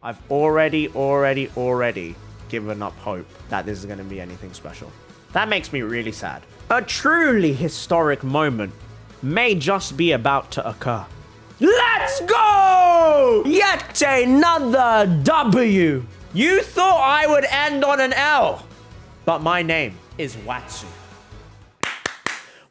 I've already given up hope that this is going to be anything special. That makes me really sad. A truly historic moment may just be about to occur. Let's go! Yet another W. You thought I would end on an L, but my name is Watsu.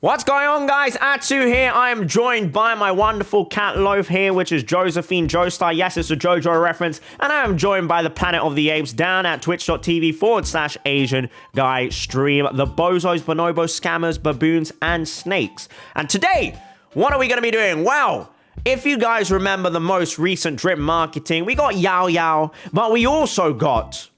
What's going on, guys? Atsu here. I am joined by my wonderful cat Loaf here, which is Josephine Joestar. Yes, it's a JoJo reference. And I am joined by the Planet of the Apes down at twitch.tv/Asian Guy Stream. The bozos, bonobos, scammers, baboons, and snakes. And today, what are we going to be doing? Well, if you guys remember the most recent drip marketing, we got Yao Yao, but we also got...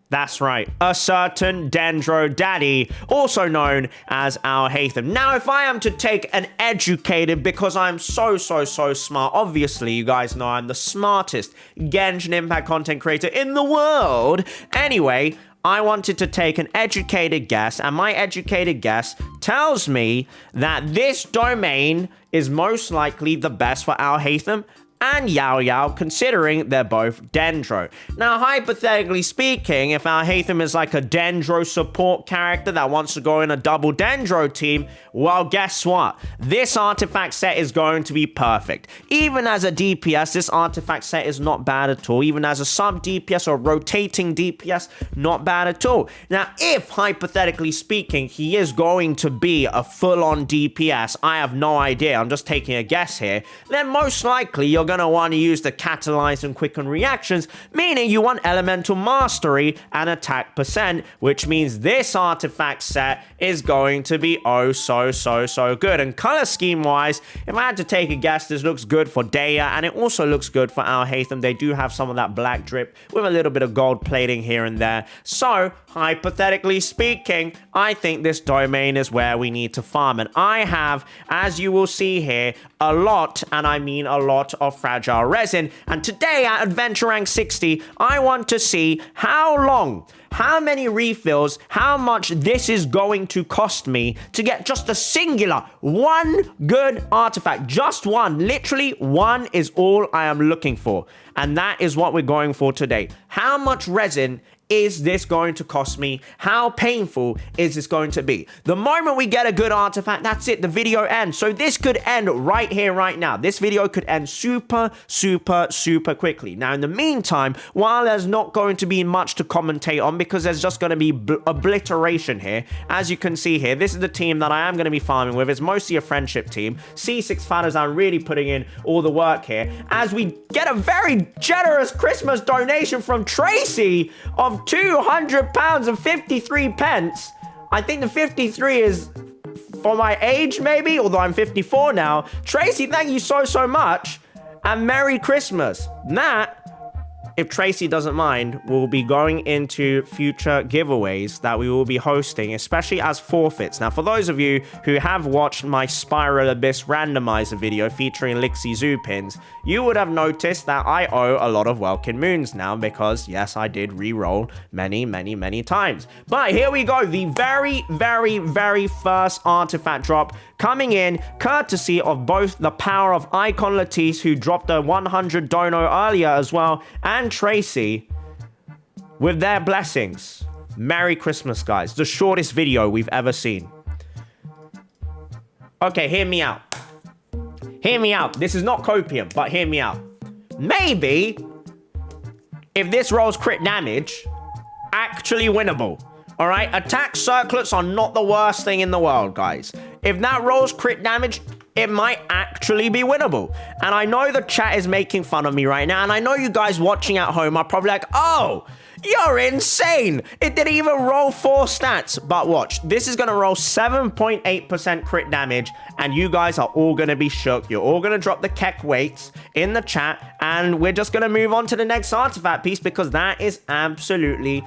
That's right, a certain Dendro Daddy, also known as Alhaitham. Now, if I am to take an educated, because I'm so smart, obviously, you guys know I'm the smartest Genshin Impact content creator in the world. Anyway, I wanted to take an educated guess, and my educated guess tells me that this domain is most likely the best for Alhaitham and Yao Yao, considering they're both Dendro. Now, hypothetically speaking, if Alhaitham is like a Dendro support character that wants to go in a double Dendro team, well, guess what? This artifact set is going to be perfect. Even as a DPS, this artifact set is not bad at all. Even as a sub DPS or rotating DPS, not bad at all. Now, if, hypothetically speaking, he is going to be a full-on DPS, I have no idea, I'm just taking a guess here, then most likely you're going to want to use the catalyze and quicken reactions, meaning you want elemental mastery and attack percent, which means this artifact set is going to be so good. And color scheme wise, if I had to take a guess, this looks good for Daya, and it also looks good for Alhaitham. They do have some of that black drip with a little bit of gold plating here and there. So hypothetically speaking, I think this domain is where we need to farm. And I have, as you will see here, a lot, and I mean a lot, of fragile resin. And today at Adventure Rank 60, I want to see how long, how many refills, how much this is going to cost me to get just a singular, one good artifact. Just one. Literally one is all I am looking for. And that is what we're going for today. How much resin is this going to cost me? How painful is this going to be? The moment we get a good artifact, that's it. The video ends. So this could end right here, right now. This video could end super quickly. Now, in the meantime, while there's not going to be much to commentate on because there's just going to be obliteration here, as you can see here, this is the team that I am going to be farming with. It's mostly a friendship team. C6 fighters are really putting in all the work here as we get a very generous Christmas donation from Tracy of £200 and 53 pence. I think the 53 is for my age, maybe, although I'm 54 now. Tracy, thank you so much, and Merry Christmas. That, if Tracy doesn't mind, we'll be going into future giveaways that we will be hosting, especially as forfeits. Now, for those of you who have watched my Spiral Abyss randomizer video featuring Lixie Zoo pins, you would have noticed that I owe a lot of Welkin Moons now because, yes, I did re-roll many times. But here we go, the very first artifact drop coming in courtesy of both the power of Icon Latisse, who dropped a 100 dono earlier as well, and Tracy with their blessings. Merry Christmas, guys. The shortest video we've ever seen. Okay, hear me out. Hear me out. This is not copium, but hear me out. Maybe if this rolls crit damage, actually winnable. All right, attack circlets are not the worst thing in the world, guys. If that rolls crit damage, it might actually be winnable. And I know the chat is making fun of me right now, and I know you guys watching at home are probably like, oh, you're insane. It didn't even roll 4 stats. But watch, this is going to roll 7.8% crit damage, and you guys are all going to be shook. You're all going to drop the Keck weights in the chat, and we're just going to move on to the next artifact piece because that is absolutely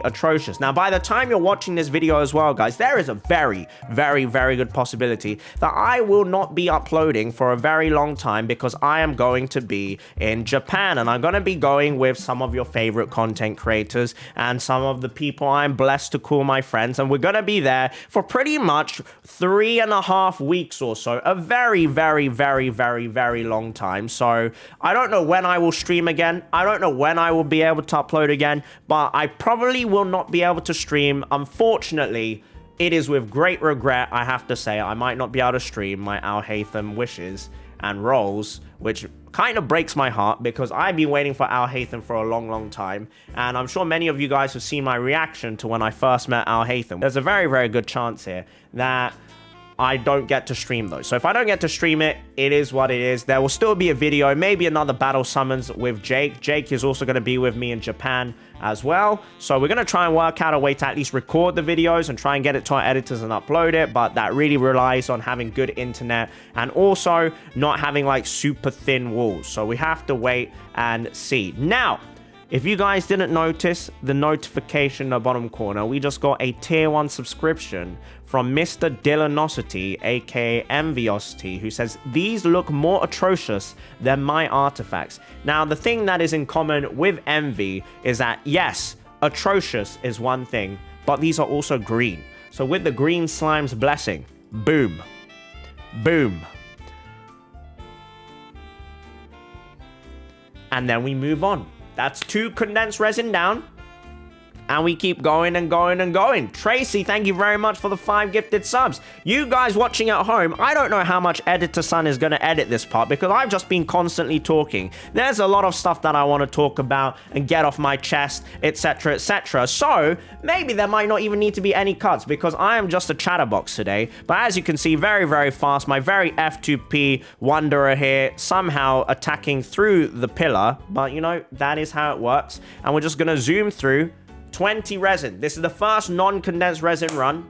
atrocious. Now, by the time you're watching this video as well, guys, there is a very good possibility that I will not be uploading for a very long time because I am going to be in Japan, and I'm going to be going with some of your favorite content content creators and some of the people I'm blessed to call my friends. And we're going to be there for pretty much 3.5 weeks or so. A very, very, very, very, very long time. So I don't know when I will stream again. I don't know when I will be able to upload again, but I probably will not be able to stream. Unfortunately, it is with great regret, I have to say, I might not be able to stream my Alhaitham wishes and roles, which kind of breaks my heart because I've been waiting for Alhaitham for a long, long time. And I'm sure many of you guys have seen my reaction to when I first met Alhaitham. There's a very, very good chance here that I don't get to stream those. So if I don't get to stream it, it is what it is. There will still be a video, maybe another battle summons with Jake. Jake is also going to be with me in Japan as well. So we're going to try and work out a way to at least record the videos and try and get it to our editors and upload it. But that really relies on having good internet and also not having like super thin walls. So we have to wait and see. Now, if you guys didn't notice the notification in the bottom corner, we just got a tier 1 subscription from Mr. Dylanosity, aka Enviosity, who says, these look more atrocious than my artifacts. Now, the thing that is in common with Envy is that, yes, atrocious is one thing, but these are also green. So with the green slime's blessing, boom, boom. And then we move on. That's 2 condensed resin down. And we keep going and going and going. Tracy, thank you very much for the 5 gifted subs. You guys watching at home, I don't know how much Editor Son is going to edit this part because I've just been constantly talking. There's a lot of stuff that I want to talk about and get off my chest, etc, etc. So maybe there might not even need to be any cuts because I am just a chatterbox today. But as you can see, very, very fast, my very F2P Wanderer here somehow attacking through the pillar. But you know, that is how it works. And we're just going to zoom through 20 resin. This is the first non-condensed resin run.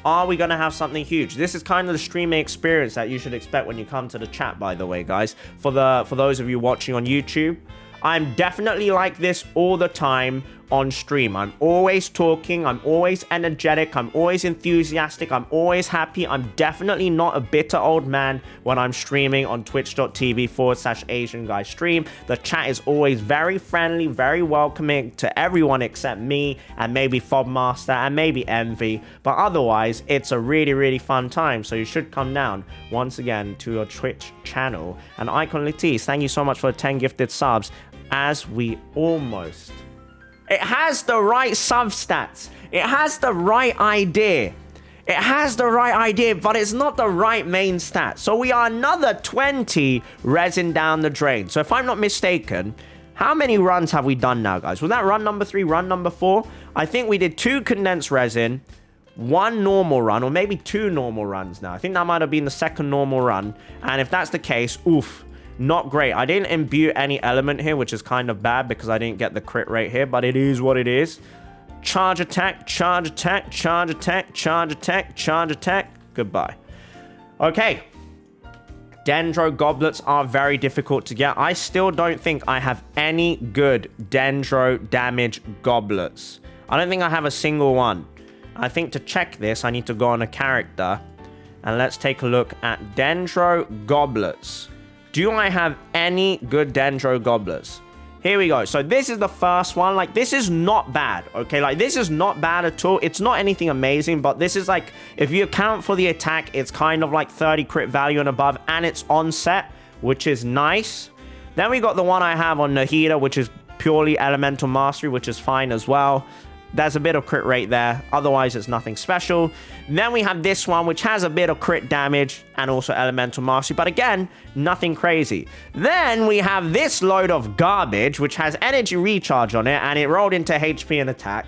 Are we going to have something huge? This is kind of the streaming experience that you should expect when you come to the chat, by the way, guys. For those of you watching on YouTube, I'm definitely like this all the time on stream. I'm always talking, I'm always energetic, I'm always enthusiastic, I'm always happy. I'm definitely not a bitter old man when I'm streaming on twitch.tv/AsianGuyStream. The chat is always very friendly, very welcoming to everyone except me and maybe Fobmaster and maybe Envy. But otherwise, it's a really, really fun time. So you should come down once again to your Twitch channel. And Icon Latiz, thank you so much for the 10 gifted subs. As we almost... It has the right substats. It has the right idea. It has the right idea, but it's not the right main stat. So we are another 20 resin down the drain. So if I'm not mistaken, how many runs have we done now, guys? Was that run number 3, run number 4? I think we did 2 condensed resin, 1 normal run, or maybe 2 normal runs now. I think that might have been the 2nd normal run. And if that's the case, oof. Not great. I didn't imbue any element here, which is kind of bad because I didn't get the crit rate here, but it is what it is. Charge attack, charge attack, charge attack, charge attack, charge attack. Goodbye. Okay. Dendro goblets are very difficult to get. I still don't think I have any good Dendro damage goblets. I don't think I have a single one. I think to check this, I need to go on a character. And let's take a look at Dendro goblets. Do I have any good Dendro goblets? Here we go. So this is the first one. Like, this is not bad, okay? Like, this is not bad at all. It's not anything amazing, but this is like, if you account for the attack, it's kind of like 30 crit value and above, and it's onset, which is nice. Then we got the one I have on Nahida, which is purely elemental mastery, which is fine as well. There's a bit of crit rate there. Otherwise, it's nothing special. Then we have this one, which has a bit of crit damage and also elemental mastery. But again, nothing crazy. Then we have this load of garbage, which has energy recharge on it. And it rolled into HP and attack.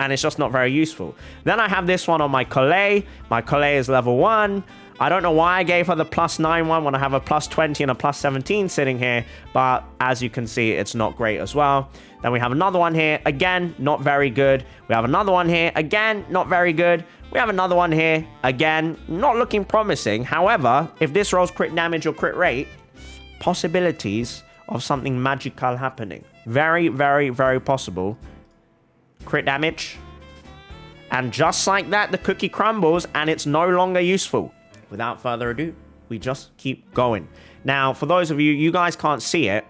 And it's just not very useful. Then I have this one on my Collet. My Collet is level 1. I don't know why I gave her the +9 one when I have a +20 and a +17 sitting here. But as you can see, it's not great as well. Then we have another one here. Again, not very good. We have another one here. Again, not very good. We have another one here. Again, not looking promising. However, if this rolls crit damage or crit rate, possibilities of something magical happening. Very, very, very possible. Crit damage. And just like that, the cookie crumbles and it's no longer useful. Without further ado, we just keep going. Now, for those of you, you guys can't see it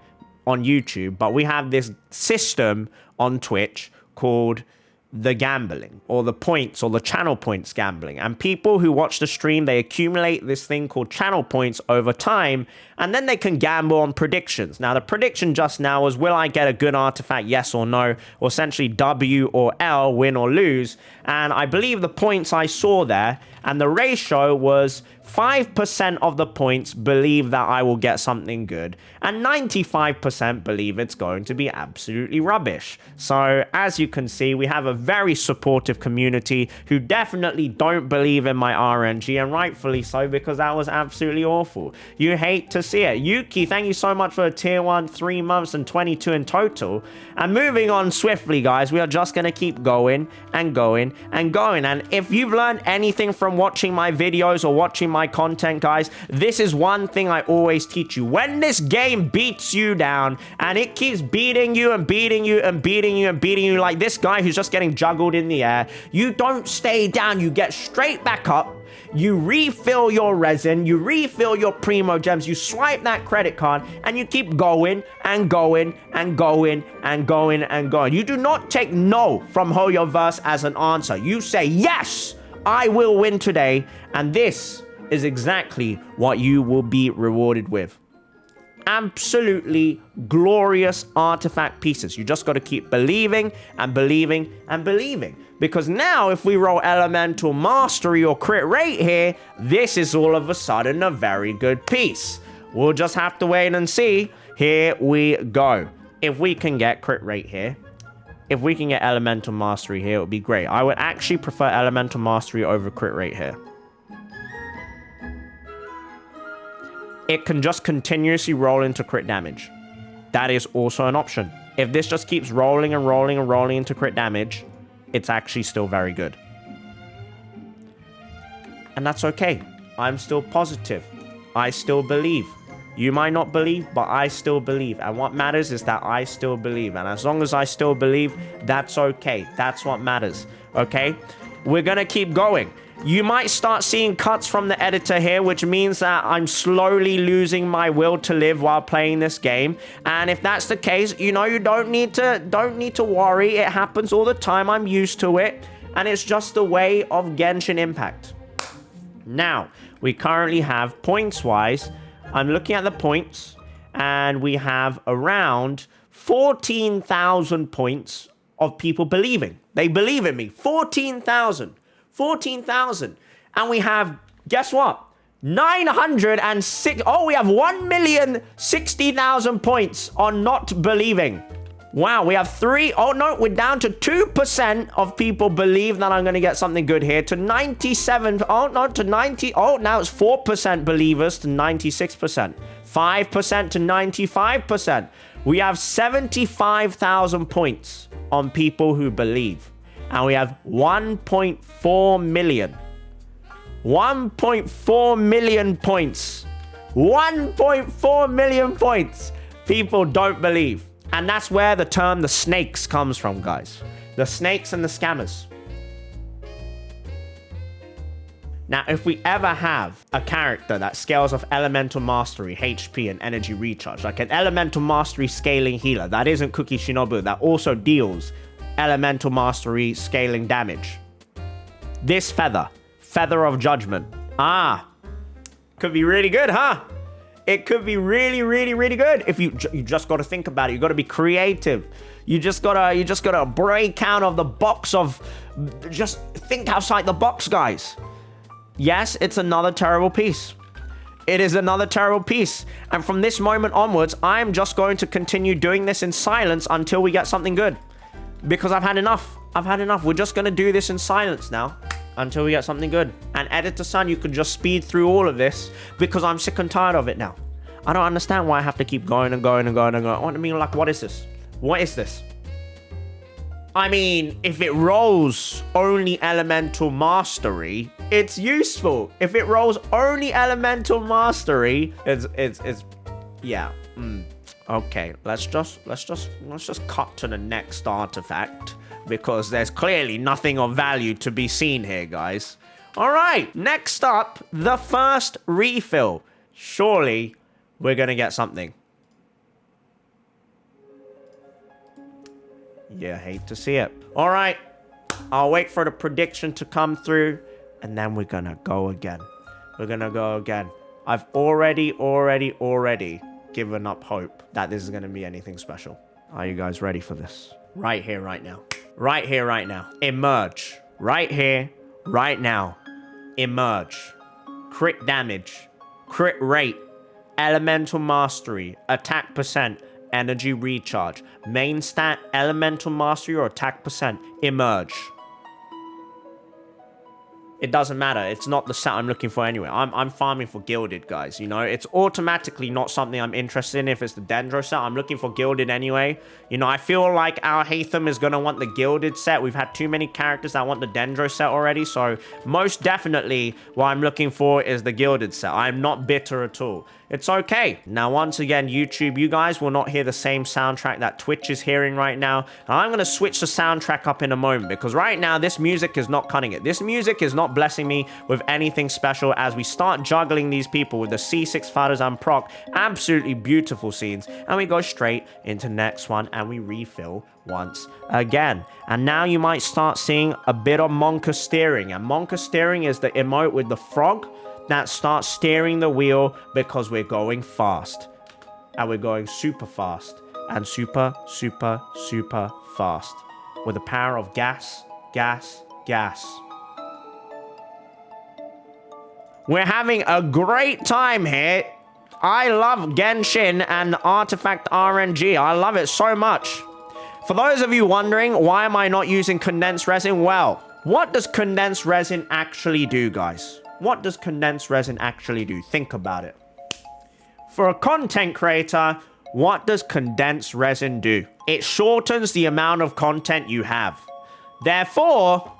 on YouTube, but we have this system on Twitch called the gambling, or the points, or the channel points gambling. And people who watch the stream, they accumulate this thing called channel points over time, and then they can gamble on predictions. Now, the prediction just now was, will I get a good artifact, yes or no, or essentially W or L, win or lose. And I believe the points I saw there, and the ratio was 5% of the points believe that I will get something good, and 95% believe it's going to be absolutely rubbish. So, as you can see, we have a very supportive community who definitely don't believe in my RNG, and rightfully so, because that was absolutely awful. You hate to see it. Yuki, thank you so much for a tier 1, 3 months, and 22 in total. And moving on swiftly, guys, we are just going to keep going and going and going. And if you've learned anything from watching my videos or watching my content, guys, this is one thing I always teach you. When this game beats you down and it keeps beating you and beating you and beating you and beating you, like this guy who's just getting juggled in the air, you don't stay down. You get straight back up. You refill your resin, you refill your primo gems, you swipe that credit card, and you keep going and going and going and going and going. You do not take no from Hoyoverse as an answer. You say, yes, I will win today, and this is exactly what you will be rewarded with. Absolutely glorious artifact pieces. You just got to keep believing and believing and believing. Because now if we roll elemental mastery or crit rate here, this is all of a sudden a very good piece. We'll just have to wait and see. Here we go. If we can get crit rate here, if we can get elemental mastery here, it would be great. I would actually prefer elemental mastery over crit rate here. It can just continuously roll into crit damage. That is also an option. If this just keeps rolling and rolling and rolling into crit damage, it's actually still very good. And that's okay. I'm still positive. I still believe. You might not believe, but I still believe. And what matters is that I still believe. And as long as I still believe, that's okay. That's what matters. Okay? We're gonna keep going. You might start seeing cuts from the editor here, which means that I'm slowly losing my will to live while playing this game. And if that's the case, you know, you don't need to worry. It happens all the time. I'm used to it. And it's just the way of Genshin Impact. Now, we currently have points-wise. I'm looking at the points, and we have around 14,000 points of people believing. They believe in me. 14,000. 14,000. And we have, guess what? 906. Oh, we have 1,060,000 points on not believing. Wow, we have 3. Oh, no, we're down to 2% of people believe that I'm going to get something good here to 97. Oh, no, to 90. Oh, now it's 4% believers to 96%. 5% to 95%. We have 75,000 points on people who believe. And we have 1.4 million. 1.4 million points. 1.4 million points. People don't believe. And that's where the term the snakes comes from, guys. The snakes and the scammers. Now, if we ever have a character that scales off elemental mastery, HP, and energy recharge, like an elemental mastery scaling healer, that isn't Cookie Shinobu, that also deals elemental mastery scaling damage. This feather of judgment. Could be really good, huh? It could be really, really, really good. If you just got to think about it. You got to be creative. You just gotta break out of the box of, just think outside the box, guys. Yes, it's another terrible piece. It is another terrible piece. And from this moment onwards, I'm just going to continue doing this in silence until we get something good. Because I've had enough. I've had enough. We're just going to do this in silence now until we get something good. And Editor Son, you can just speed through all of this because I'm sick and tired of it now. I don't understand why I have to keep going and going and going and going. I mean, like, what is this? What is this? I mean, if it rolls only Elemental Mastery, it's useful. If it rolls only Elemental Mastery, it's yeah. Okay, let's just cut to the next artifact because there's clearly nothing of value to be seen here, guys. All right, next up, the first refill. Surely we're gonna get something. You hate to see it. All right. I'll wait for the prediction to come through, and then we're gonna go again. We're gonna go again. I've already given up hope that this is gonna be anything special. Are you guys ready for this? Right here, right now. Right here, right now. Emerge. Right here, right now. Emerge. Crit damage. Crit rate. Elemental mastery. Attack percent. Energy recharge. Main stat, elemental mastery or attack percent. Emerge. It doesn't matter. It's not the set I'm looking for anyway. I'm farming for Gilded, guys. You know, it's automatically not something I'm interested in if it's the Dendro set. I'm looking for Gilded anyway. You know, I feel like Alhaitham is going to want the Gilded set. We've had too many characters that want the Dendro set already. So, most definitely, what I'm looking for is the Gilded set. I'm not bitter at all. It's okay. Now, once again, YouTube, you guys will not hear the same soundtrack that Twitch is hearing right now. And I'm going to switch the soundtrack up in a moment because right now, this music is not cutting it. This music is not blessing me with anything special as we start juggling these people with the C6 Fathers and proc. Absolutely beautiful scenes. And we go straight into next one and we refill once again. And now you might start seeing a bit of Monka steering. And Monka steering is the emote with the frog that starts steering the wheel because we're going fast. And we're going super fast. And super fast. With the power of gas. We're having a great time here. I love Genshin and Artifact RNG. I love it so much. For those of you wondering, why am I not using condensed resin? Well, what does condensed resin actually do, guys? What does condensed resin actually do? Think about it. For a content creator, what does condensed resin do? It shortens the amount of content you have. Therefore,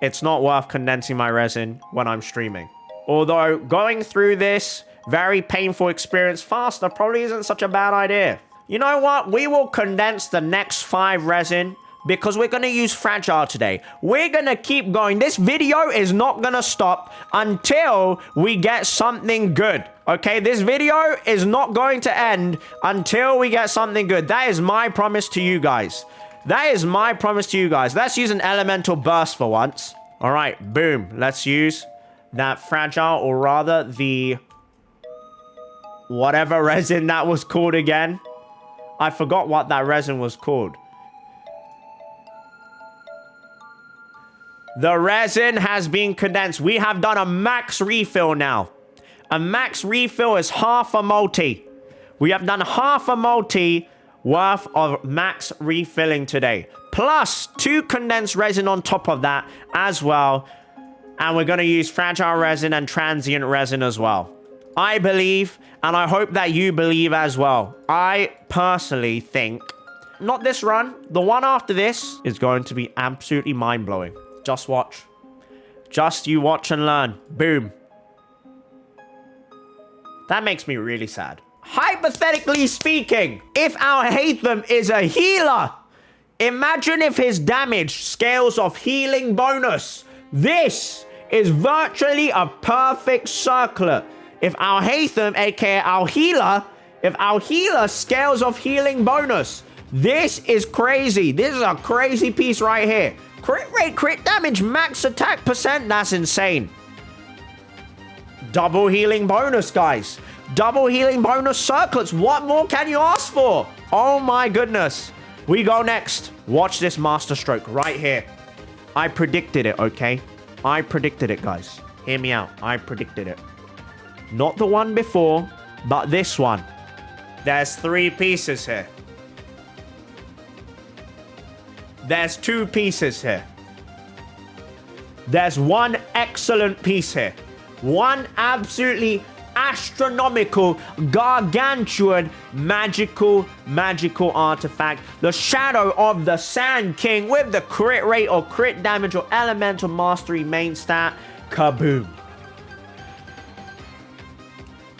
it's not worth condensing my resin when I'm streaming. Although going through this very painful experience faster probably isn't such a bad idea. You know what? We will condense the next 5 resin because we're going to use Fragile today. We're going to keep going. This video is not going to stop until we get something good. Okay, this video is not going to end until we get something good. That is my promise to you guys. That is my promise to you guys. Let's use an elemental burst for once. All right, boom. Let's use that Fragile, or rather the whatever resin that was called again. I forgot what that resin was called. The resin has been condensed. We have done a max refill now. A max refill is half a multi. We have done half a multi worth of max refilling today. Plus 2 condensed resin on top of that as well. And we're going to use fragile resin and transient resin as well. I believe, and I hope that you believe as well. I personally think, not this run, the one after this is going to be absolutely mind-blowing. Just watch. Just you watch and learn. Boom. That makes me really sad. Hypothetically speaking, if Alhaitham is a healer, imagine if his damage scales off healing bonus. This is virtually a perfect circlet. If Alhaitham, aka our healer, if our healer scales off healing bonus, this is crazy. This is a crazy piece right here. Crit rate, crit damage, max attack percent. That's insane. Double healing bonus, guys. Double healing bonus circlets. What more can you ask for? Oh my goodness. We go next. Watch this masterstroke right here. I predicted it, okay? I predicted it, guys. Hear me out. I predicted it. Not the one before, but this one. There's 3 pieces here. There's 2 pieces here. There's 1 excellent piece here. 1 absolutely astronomical, gargantuan, magical artifact. The Shadow of the Sand King with the crit rate or crit damage or elemental mastery main stat. Kaboom.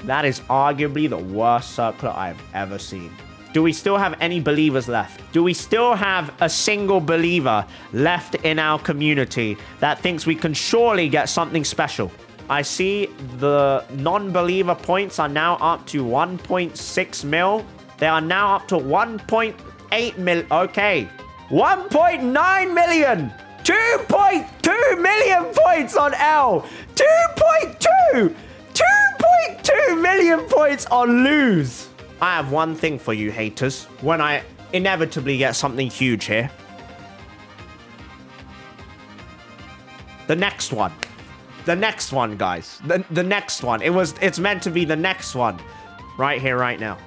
That is arguably the worst circlet I've ever seen. Do we still have any believers left? Do we still have a single believer left in our community that thinks we can surely get something special? I see the non-believer points are now up to 1.6 mil. They are now up to 1.8 mil. Okay. 1.9 million. 2.2 million points on L. 2.2 million points on Lose. I have one thing for you haters when I inevitably get something huge here. The next one. The next one, guys. The next one. It's meant to be the next one. Right here, right now.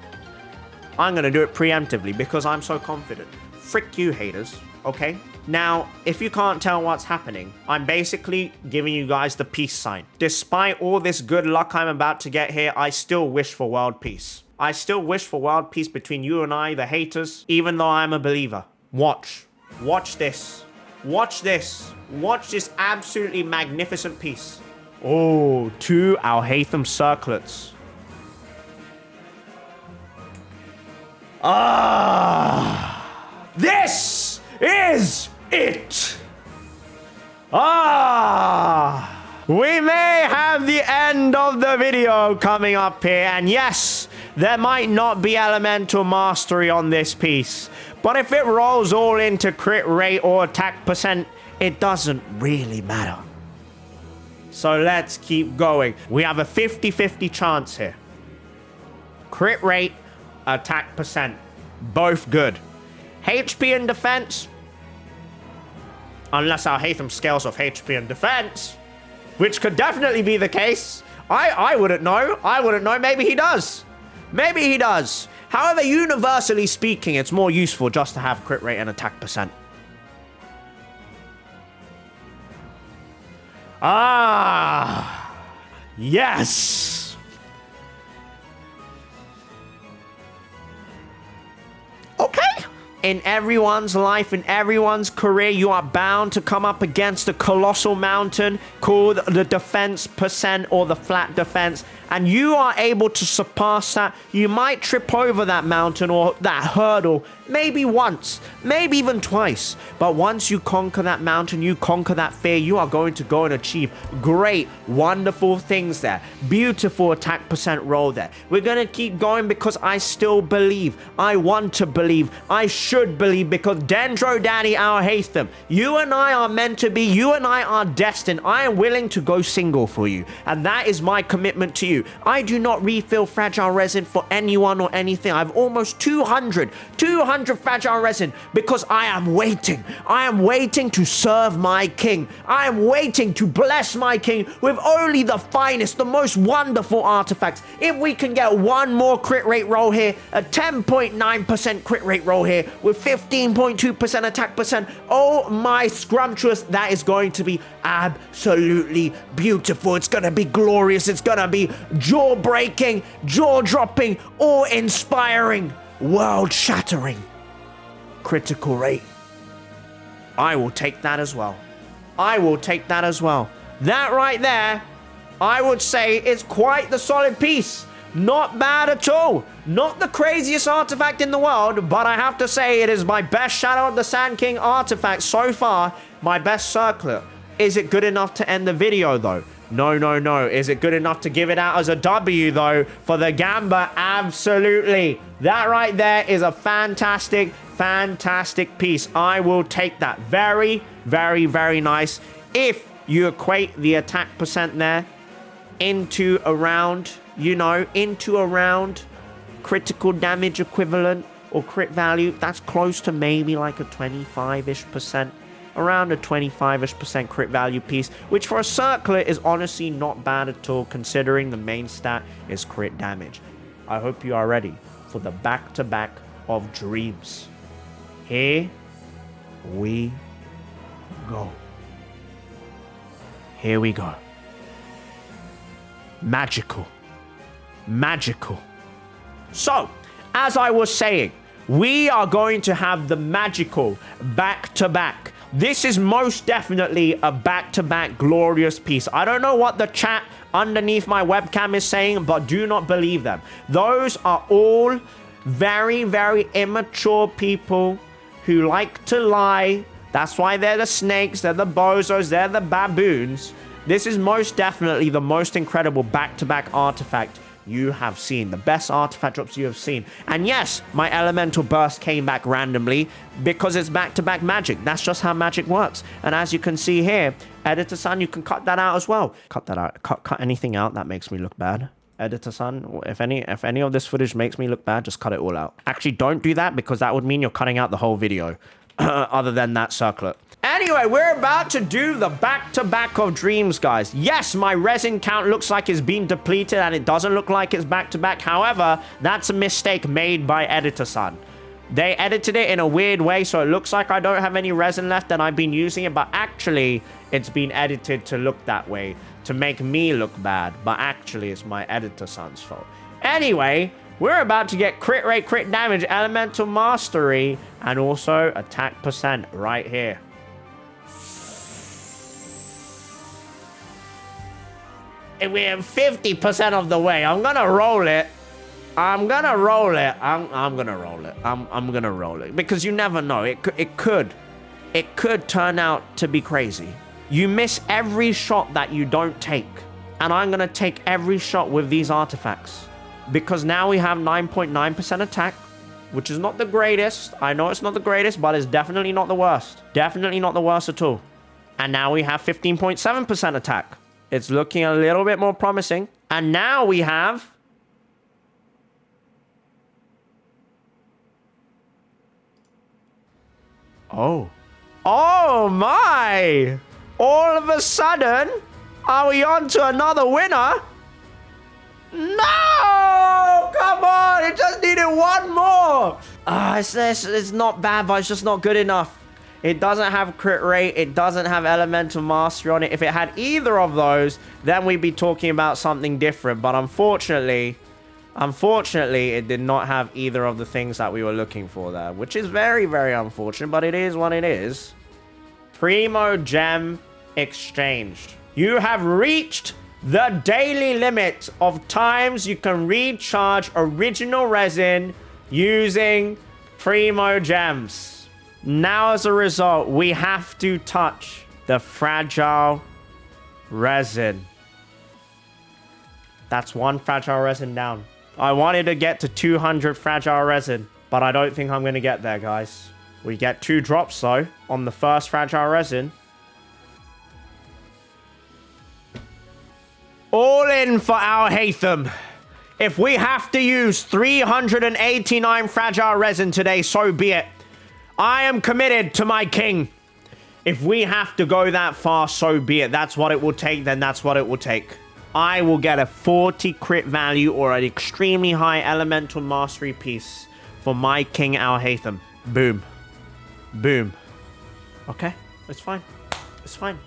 I'm gonna do it preemptively because I'm so confident. Frick you, haters. Okay? Now, if you can't tell what's happening, I'm basically giving you guys the peace sign. Despite all this good luck I'm about to get here, I still wish for world peace. I still wish for world peace between you and I, the haters, even though I'm a believer. Watch. Watch this. Watch this. Watch this absolutely magnificent piece. Oh, 2 Alhaitham circlets. This is it. We may have the end of the video coming up here, and yes, there might not be elemental mastery on this piece, but if it rolls all into crit rate or attack percent, it doesn't really matter. So let's keep going. We have a 50-50 chance here. Crit rate, attack percent, both good. HP and defense, unless Alhaitham scales off HP and defense, which could definitely be the case. I wouldn't know. I wouldn't know. Maybe he does. Maybe he does. However, universally speaking, it's more useful just to have crit rate and attack percent. Yes. Okay. In everyone's life, in everyone's career, you are bound to come up against a colossal mountain called the defense percent or the flat defense, and you are able to surpass that. You might trip over that mountain or that hurdle maybe once, maybe even twice, but once you conquer that mountain, you conquer that fear, you are going to go and achieve great, wonderful things there. Beautiful attack percent roll there. We're going to keep going because I still believe. I want to believe. I should believe because Dendro Daddy Alhaitham, you and I are meant to be. You and I are destined. I am willing to go single for you, and that is my commitment to you. I do not refill fragile resin for anyone or anything. I have almost 200 fragile resin because I am waiting. I am waiting to serve my king. I am waiting to bless my king with only the finest, the most wonderful artifacts. If we can get one more crit rate roll here, a 10.9% crit rate roll here with 15.2% attack percent, oh my scrumptious, that is going to be absolutely beautiful. It's going to be glorious. It's going to be jaw-breaking, jaw-dropping, awe-inspiring, world-shattering. Critical rate. I will take that as well. I will take that as well. That right there, I would say, is quite the solid piece. Not bad at all. Not the craziest artifact in the world, but I have to say it is my best Shadow of the Sand King artifact so far. My best circlet. Is it good enough to end the video, though? No, no, no. Is it good enough to give it out as a W, though, for the Gamba? Absolutely. That right there is a fantastic, fantastic piece. I will take that. Very, very, very nice. If you equate the attack percent there into around, you know, into around critical damage equivalent or crit value, that's close to maybe like a 25-ish percent. Around a 25-ish percent crit value piece, which for a circlet is honestly not bad at all, considering the main stat is crit damage. I hope you are ready for the back-to-back of dreams. Here we go. Here we go. Magical. Magical. So, as I was saying, we are going to have the magical back-to-back. This is most definitely a back-to-back glorious piece. I don't know what the chat underneath my webcam is saying, but do not believe them. Those are all very, very immature people who like to lie. That's why they're the snakes, they're the bozos, they're the baboons. This is most definitely the most incredible back-to-back artifact you have seen. The best artifact drops you have seen. And yes, my elemental burst came back randomly because it's back-to-back magic. That's just how magic works. And as you can see here, Editor-san, you can cut that out as well. Cut that out. Cut anything out that makes me look bad. Editor-san, if any of this footage makes me look bad, just cut it all out. Actually, don't do that because that would mean you're cutting out the whole video. Other than that circlet. Anyway, we're about to do the back-to-back of dreams, guys. Yes, my resin count looks like it's been depleted and it doesn't look like it's back-to-back. However, that's a mistake made by Editor-san. They edited it in a weird way, so it looks like I don't have any resin left and I've been using it, but actually, it's been edited to look that way, to make me look bad, but actually, it's my Editor-san's fault. Anyway, we're about to get crit rate, crit damage, elemental mastery, and also attack percent right here. And we're 50% of the way. I'm gonna roll it. I'm gonna roll it. I'm gonna roll it. I'm gonna roll it because you never know. It could turn out to be crazy. You miss every shot that you don't take, and I'm gonna take every shot with these artifacts. Because now we have 9.9% attack, which is not the greatest. I know it's not the greatest, but it's definitely not the worst. Definitely not the worst at all. And now we have 15.7% attack. It's looking a little bit more promising. And now we have... Oh. Oh my! All of a sudden, are we on to another winner? No! Come on! It just needed one more! It's not bad, but it's just not good enough. It doesn't have crit rate. It doesn't have elemental mastery on it. If it had either of those, then we'd be talking about something different. But unfortunately, it did not have either of the things that we were looking for there, which is very, very unfortunate, but it is what it is. Primo Gem exchanged. You have reached the daily limit of times you can recharge original resin using Primo Gems. Now, as a result, we have to touch the fragile resin. That's one fragile resin down. I wanted to get to 200 fragile resin, but I don't think I'm going to get there, guys. We get 2 drops, though, on the first fragile resin. All in for Alhaitham. If we have to use 389 fragile resin today, so be it. I am committed to my king. If we have to go that far, so be it. That's what it will take, then that's what it will take. I will get a 40 crit value or an extremely high elemental mastery piece for my king Alhaitham. Boom. Boom. Okay, it's fine. It's fine.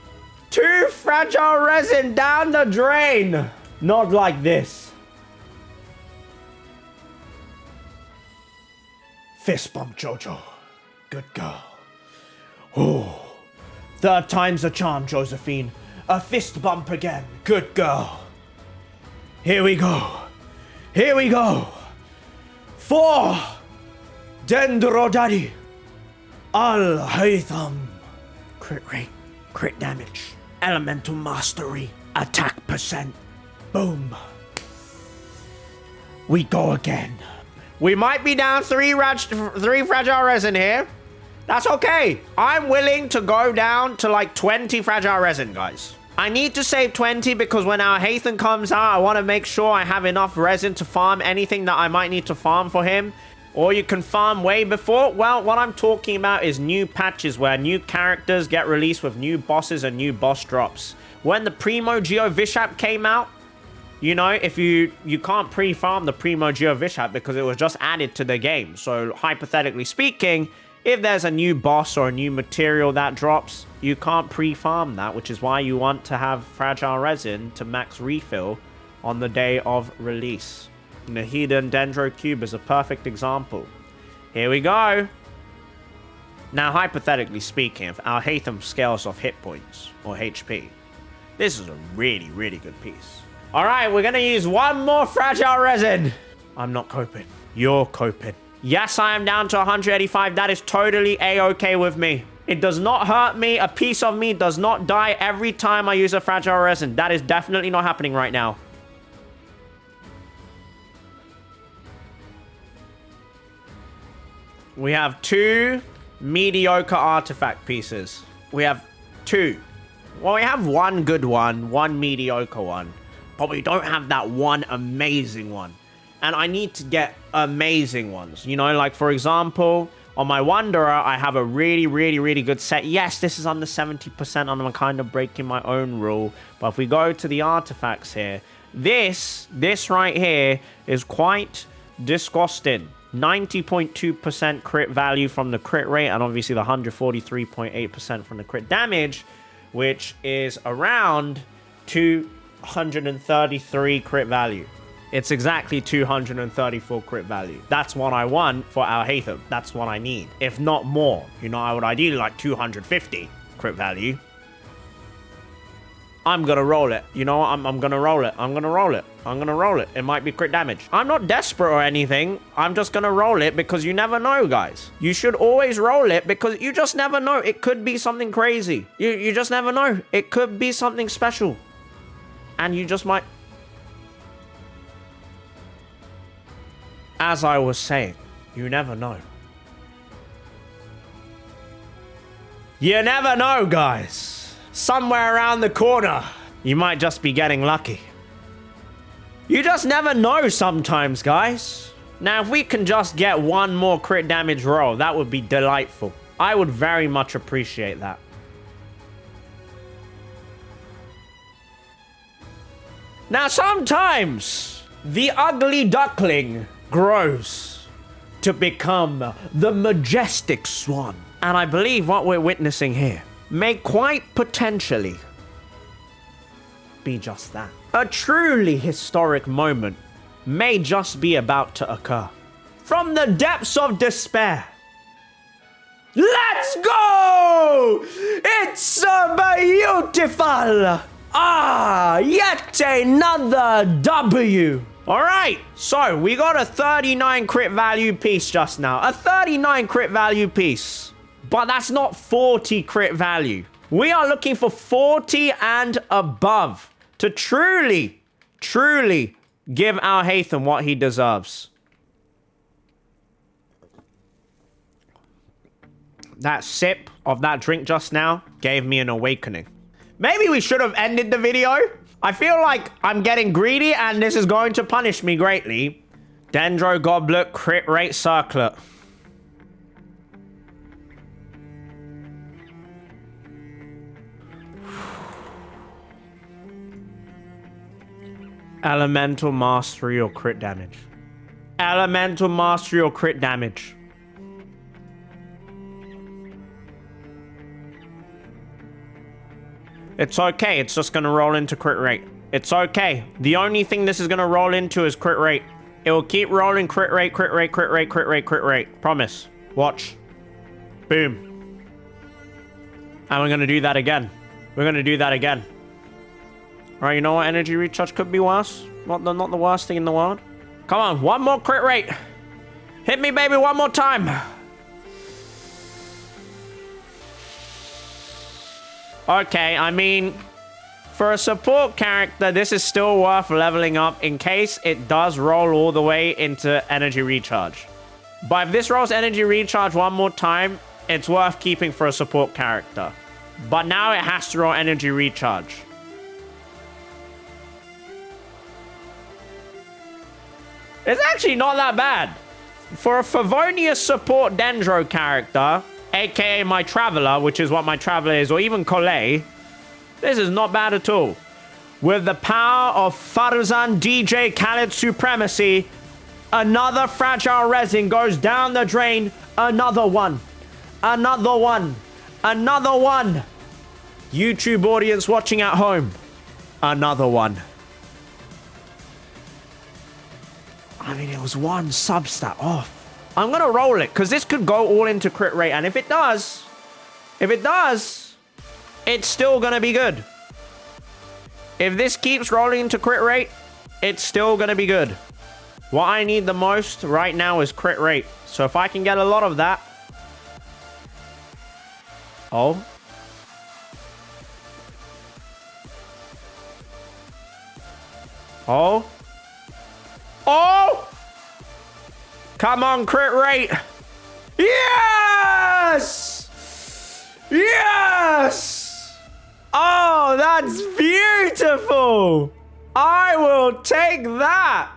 2 fragile resin down the drain. Not like this. Fist bump, Jojo. Good girl. Oh. 3rd time's a charm, Josephine. A fist bump again. Good girl. Here we go. Here we go. 4. Dendro Daddy. Alhaitham. Crit rate. Crit damage. Elemental mastery. Attack percent. Boom. We go again. We might be down 3 fragile resin here. That's okay. I'm willing to go down to like 20 fragile resin, guys. I need to save 20 because when Alhaitham comes out, I want to make sure I have enough resin to farm anything that I might need to farm for him. Or you can farm way before. Well, what I'm talking about is new patches where new characters get released with new bosses and new boss drops. When the Primo Geo Vishap came out, you know, if you can't pre-farm the Primo Geo Vishap because it was just added to the game. So hypothetically speaking, if there's a new boss or a new material that drops, you can't pre-farm that, which is why you want to have fragile resin to max refill on the day of release. And the hidden Dendro Cube is a perfect example. Here we go. Now, hypothetically speaking, if Alhaitham scales off hit points or HP, this is a really, really good piece. All right, we're going to use one more fragile resin. I'm not coping. You're coping. Yes, I am down to 185. That is totally A-okay with me. It does not hurt me. A piece of me does not die every time I use a fragile resin. That is definitely not happening right now. We have 2 mediocre artifact pieces. We have 2. Well, we have 1 good one, 1 mediocre one, but we don't have that 1 amazing one. And I need to get amazing ones. You know, like for example, on my Wanderer, I have a really good set. Yes, this is under 70% and I'm kind of breaking my own rule. But if we go to the artifacts here, this right here is quite disgusting. 90.2% crit value from the crit rate, and obviously the 143.8% from the crit damage, which is around 233 crit value. It's exactly 234 crit value. That's what I want for Alhaitham. That's what I need, if not more. You know, I would ideally like 250 crit value. I'm gonna roll it. You know, I'm gonna roll it. I'm gonna roll it. I'm gonna roll it. It might be crit damage. I'm not desperate or anything. I'm just gonna roll it because you never know, guys. You should always roll it because you just never know. It could be something crazy. You just never know. It could be something special. And you just might... As I was saying, you never know. You never know, guys. Somewhere around the corner, you might just be getting lucky. You just never know sometimes, guys. Now, if we can just get 1 more crit damage roll, that would be delightful. I would very much appreciate that. Now, sometimes the ugly duckling grows to become the majestic swan. And I believe what we're witnessing here may quite potentially be just that. A truly historic moment may just be about to occur. From the depths of despair, let's go! It's beautiful! Yet another W. All right, so we got a 39 crit value piece just now. A 39 crit value piece. But that's not 40 crit value. We are looking for 40 and above to truly give Alhaitham what he deserves. That sip of that drink just now gave me an awakening. Maybe we should have ended the video. I feel like I'm getting greedy and this is going to punish me greatly. Dendro Goblet crit rate circlet. Elemental Mastery or crit damage. Elemental Mastery or crit damage. It's okay. It's just going to roll into crit rate. It's okay. The only thing this is going to roll into is crit rate. It will keep rolling crit rate, crit rate, crit rate, crit rate, crit rate. Promise. Watch. Boom. And we're going to do that again. We're going to do that again. All right, you know what? Energy recharge could be worse. Not the worst thing in the world. Come on, 1 more crit rate. Hit me, baby, 1 more time. Okay, I mean, for a support character, this is still worth leveling up in case it does roll all the way into energy recharge. But if this rolls energy recharge 1 more time, it's worth keeping for a support character. But now it has to roll energy recharge. It's actually not that bad. For a Favonius support Dendro character, aka my Traveler, which is what my Traveler is, or even Collet, this is not bad at all. With the power of Farzan DJ Khaled supremacy, another fragile resin goes down the drain. Another one. Another one. Another one. YouTube audience watching at home. Another one. I mean, it was 1 substat off. I'm going to roll it because this could go all into crit rate. And if it does, it's still going to be good. If this keeps rolling into crit rate, it's still going to be good. What I need the most right now is crit rate. So if I can get a lot of that. Oh. Oh. Oh! Come on, crit rate. Yes! Yes! Oh, that's beautiful! I will take that!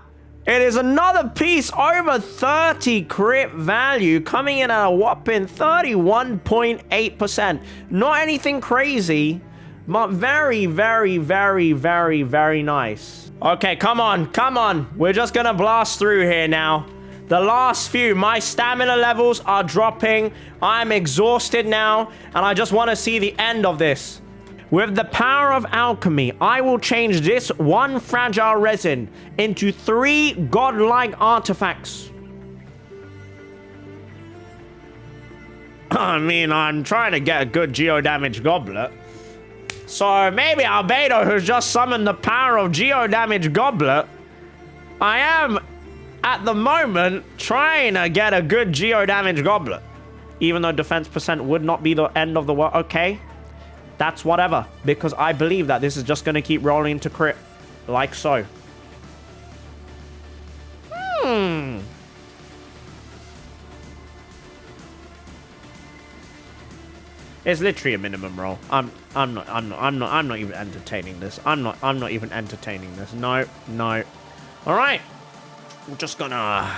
It is another piece over 30 crit value, coming in at a whopping 31.8%. Not anything crazy, but very, very, very, very, very nice. Okay, come on, come on. We're just gonna blast through here now. The last few, my stamina levels are dropping. I'm exhausted now, and I just want to see the end of this. With the power of alchemy, I will change this one fragile resin into 3 godlike artifacts. I mean, I'm trying to get a good geo-damage goblet. So maybe Albedo has just summoned the power of geo-damage goblet. I am, at the moment, trying to get a good geo-damage goblet. Even though defense percent would not be the end of the world. Okay. That's whatever, because I believe that this is just going to keep rolling into crit, like so. It's literally a minimum roll. I'm not even entertaining this. I'm not even entertaining this. No. All right, we're just gonna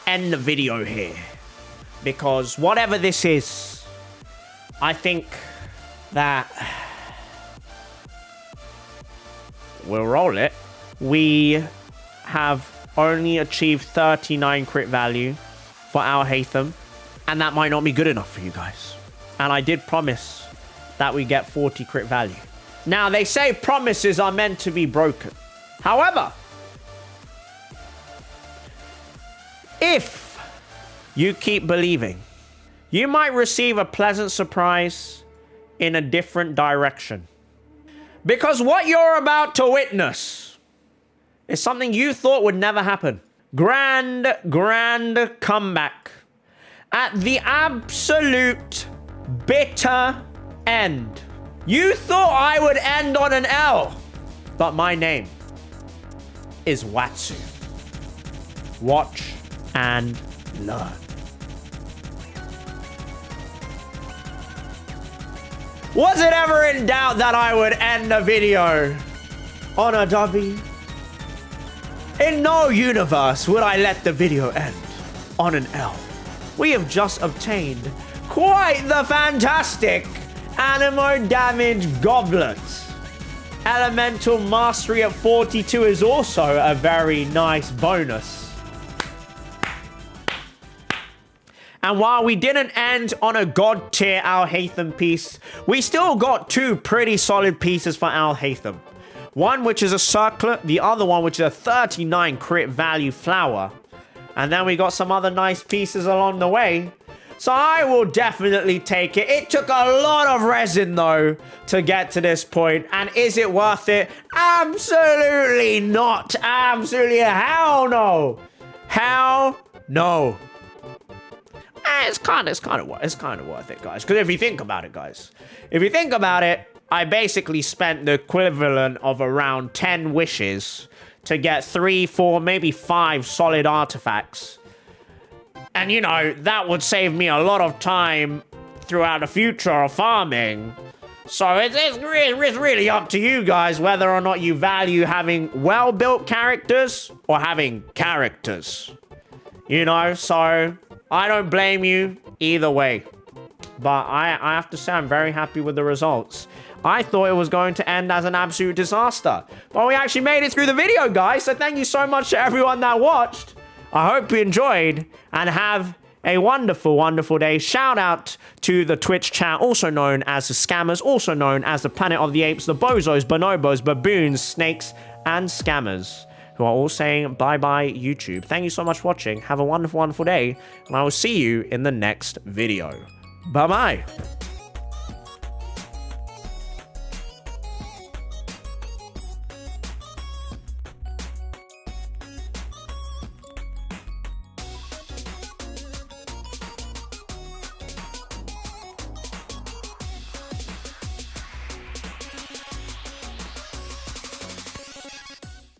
end the video here, because whatever this is, I think that we'll roll it. We have only achieved 39 crit value for Alhaitham, and that might not be good enough for you guys. And I did promise that we get 40 crit value. Now, they say promises are meant to be broken. However, if you keep believing, you might receive a pleasant surprise in a different direction. Because what you're about to witness is something you thought would never happen. Grand comeback. At the absolute bitter end. You thought I would end on an L, but my name is Watsu. Watch and learn. Was it ever in doubt that I would end a video on a W? In no universe would I let the video end on an L. We have just obtained quite the fantastic Animo Damage Goblet. Elemental Mastery at 42 is also a very nice bonus. And while we didn't end on a god tier Alhaitham piece, we still got 2 pretty solid pieces for Alhaitham. One which is a circlet, the other one which is a 39 crit value flower. And then we got some other nice pieces along the way. So I will definitely take it. It took a lot of resin though to get to this point. And is it worth it? Absolutely not. Absolutely hell no. Hell no. It's kind of worth it, guys. Because if you think about it, guys, I basically spent the equivalent of around 10 wishes to get 3, 4, maybe 5 solid artifacts. And, you know, that would save me a lot of time throughout the future of farming. So it's really up to you guys whether or not you value having well-built characters or having characters. You know, so I don't blame you either way. But I have to say I'm very happy with the results. I thought it was going to end as an absolute disaster. But we actually made it through the video, guys. So thank you so much to everyone that watched. I hope you enjoyed and have a wonderful, wonderful day. Shout out to the Twitch chat, also known as the Scammers, also known as the Planet of the Apes, the Bozos, Bonobos, Baboons, Snakes, and Scammers, who are all saying bye-bye YouTube. Thank you so much for watching. Have a wonderful, wonderful day. And I will see you in the next video. Bye-bye.